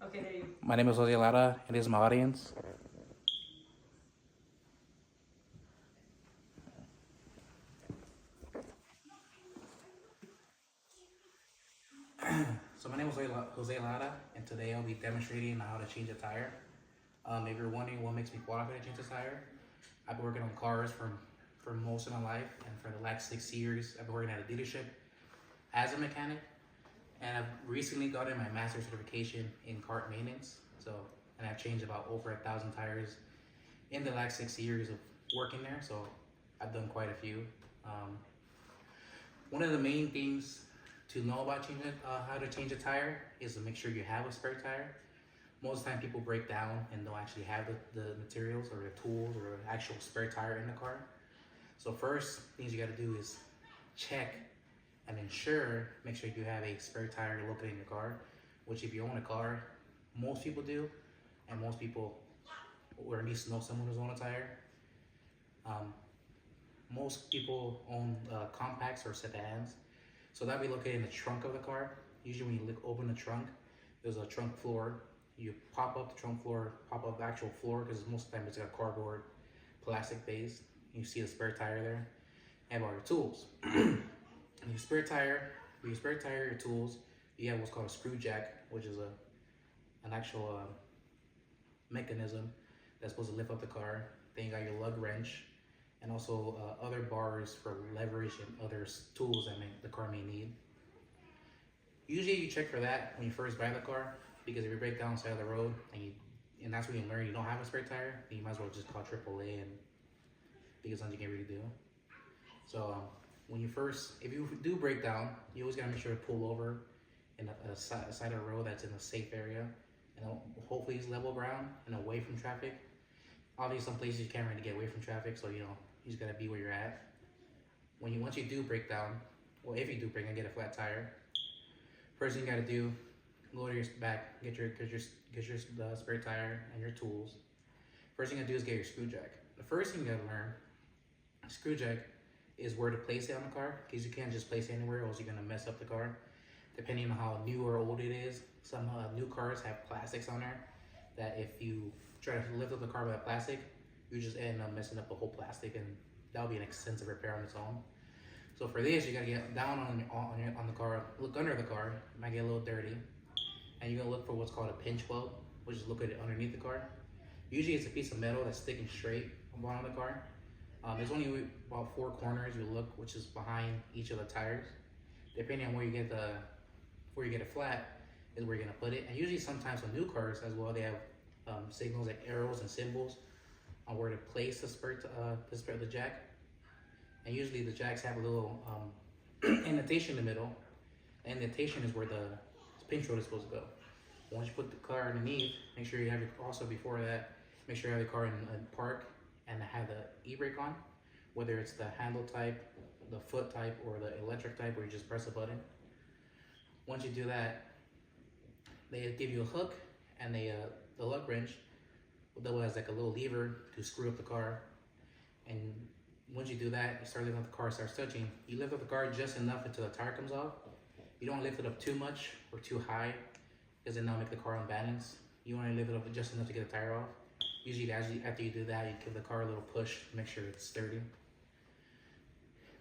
Okay, there you. My name is Jose Lara, and this is my audience. So my name is Jose Lara, and today I'll be demonstrating how to change a tire. If you're wondering what makes me qualify to change a tire, I've been working on cars for most of my life, and for the last 6 years, I've been working at a dealership as a mechanic, and I've recently gotten my master's certification in kart maintenance. And I've changed about over 1,000 tires in the last 6 years of working there. So I've done quite a few. Um, One of the main things to know about how to change a tire is to make sure you have a spare tire. Most of the time people break down and don't actually have the materials or the tools or the actual spare tire in the car. So first things you gotta do is check and make sure you have a spare tire located in your car, which if you own a car, most people do, and most people, or at least know someone who's owned a tire. Um, Most people own compacts or sedans, so that'll be located in the trunk of the car. Usually when you open the trunk, there's a trunk floor. You pop up the trunk floor, pop up the actual floor, because most of the time it's got cardboard, plastic base. You see the spare tire there, and all your tools. Your spare tire, your tools, you have what's called a screw jack, which is an actual mechanism that's supposed to lift up the car. Then you got your lug wrench, and also other bars for leverage and other tools that the car may need. Usually you check for that when you first buy the car, because if you break down the side of the road and that's when you learn you don't have a spare tire, then you might as well just call AAA, and because something you can't really do. So if you do break down, you always gotta make sure to pull over in a side of the road that's in a safe area, and hopefully it's level ground and away from traffic. Obviously, some places you can't really get away from traffic, so you just gotta be where you're at. Once you do break down, well, if you do break and get a flat tire, first thing you gotta do, go to your back, get your spare tire and your tools. First thing you gotta do is get your screw jack. The first thing you gotta learn, screw jack, is where to place it on the car, because you can't just place it anywhere, or else you're gonna mess up the car. Depending on how new or old it is, some new cars have plastics on there that if you try to lift up the car with that plastic, you just end up messing up the whole plastic, and that'll be an extensive repair on its own. So for this, you gotta get down on the car, look under the car. It might get a little dirty, and you're gonna look for what's called a pinch weld, which is located underneath the car. Usually it's a piece of metal that's sticking straight on the bottom of the car. There's only about 4 corners you look, which is behind each of the tires. Depending on where you get it flat is where you're gonna put it. And usually sometimes on new cars as well, they have signals like arrows and symbols on where to place the jack. And usually the jacks have a little indentation in the middle. The indentation is where the pinch weld is supposed to go. Once you put the car underneath, make sure you have before that, make sure you have the car in park and have the e-brake on, whether it's the handle type, the foot type, or the electric type where you just press a button. Once you do that, they give you a hook and the lug wrench that has like a little lever to screw up the car. And once you do that, you start lifting up the car, starts touching. You lift up the car just enough until the tire comes off. You don't lift it up too much or too high, because then that'll make the car unbalanced. You want to lift it up just enough to get the tire off. Usually after you do that, you give the car a little push to make sure it's sturdy.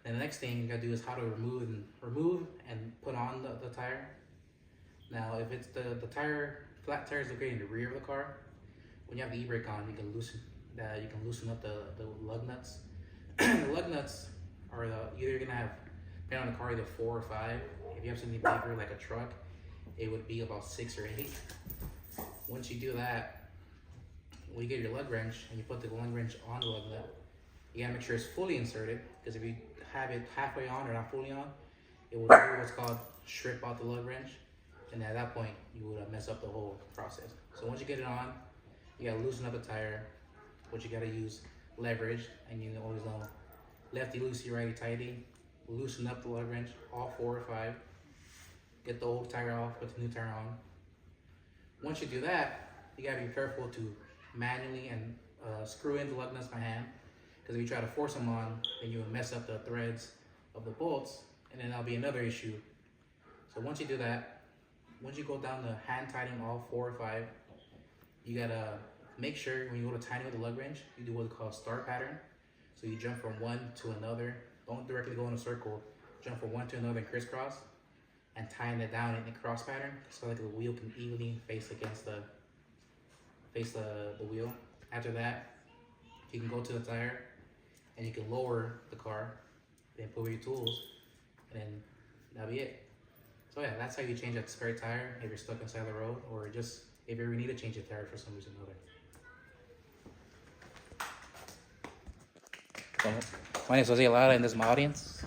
Then the next thing you gotta do is how to remove and put on the tire. Now, if it's the flat tire is located in the rear of the car, when you have the e-brake on, you can loosen up the lug nuts. The lug nuts are you're gonna have, depending on the car, either 4 or 5. If you have something bigger like a truck, it would be about 6 or 8. Once you do that, when you get your lug wrench and you put the lug wrench on the lug nut, you gotta make sure it's fully inserted, because if you have it halfway on or not fully on, it will do what's called strip out the lug wrench, and at that point you would mess up the whole process. So once you get it on, you gotta loosen up the tire, which you gotta use leverage, and you always know lefty loosey, righty tighty. Loosen up the lug wrench, all 4 or 5. Get the old tire off, put the new tire on. Once you do that, you gotta be careful to manually and screw in the lug nuts by hand, because if you try to force them on, then you will mess up the threads of the bolts, and then that'll be another issue. So once you do that, once you go down the hand tightening all 4 or 5, you gotta make sure when you go to tighten with the lug wrench, you do what's called star pattern. So you jump from one to another. Don't directly go in a circle. Jump from one to another and crisscross, and tighten it down in a cross pattern so like the wheel can evenly face against the wheel. After that, you can go to the tire and you can lower the car, then put your tools, and then that'll be it. So yeah, that's how you change a spare tire if you're stuck inside the road, or just if you ever need to change a tire for some reason or another. My name is Jose Lara, and this is my audience.